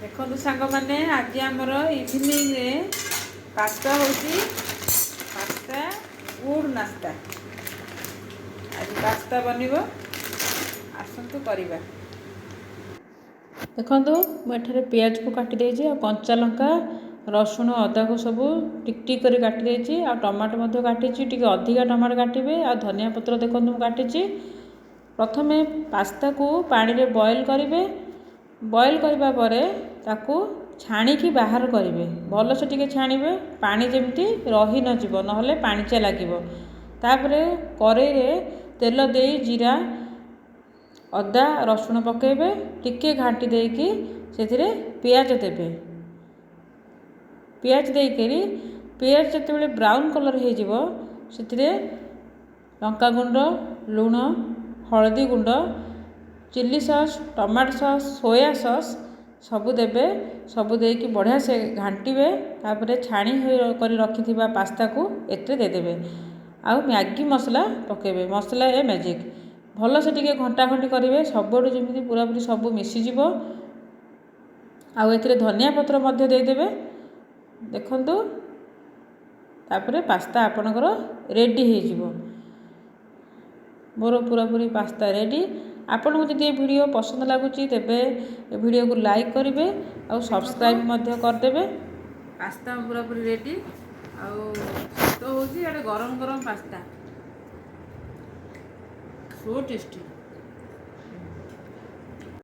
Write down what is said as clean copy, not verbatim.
देखो सांग मैंने आज आमर इवनिंग रे पास्ता होची पास्ता गुड़ नास्ता आज पास्ता बनइबो आसंतु करिबा। देखो मुझे पियाज को काटी देछि आ कंचा लंका रसुण अदा को सब टिक टिक कर काटी देछि आ टमाटो मध्य काटिछि टिके अधिका टमाटो काटिबे आ धनिया पत्र देखो काटिछि। प्रथमे पास्ता को पानी रे बॉईल करिवे बॉईल करबा परे ताकू छाणिकी बाहर करेंगे भल से टिके छाणिबे पानी जमती रही न जीव नहले पानीचिया लागिबो। तापरे कड़ाई रे तेल दे जीरा अदा रसुण पकेबे टिके घाटी देकी सेथिरे पियाज देबे। पियाज देकरी पियाज जते ब्राउन कलर हो जीवो सेथिरे लंका गुंड लुण हल्दी गुंड chilli sauce tomato sauce soya sauce सबू देबे सबू देकी बढ़िया से घांटीबे। तापरे छाणी कर रखि पास्ता को एते दे देबे आ मैगी मसला पकेबे मसला ए मैजिक भल से टिके घंटा घंटी करेंगे सबुठ जमी पूरा पूरी सब मिसीज आ धनिया पत्र मध्य देदेवे। देखंतु तापरे पास्ता आपणकर रेडी हो मोर पूरा पूरी पास्ता रेडी। आपन को जदि वीडियो पसंद लगुच तेबे वीडियो को लाइक करेंगे और सब्सक्राइब मध्य करदेवे। पास्ता पूरा पूरी रेडी तो होची गरम गरम पास्ता सो टेस्टी।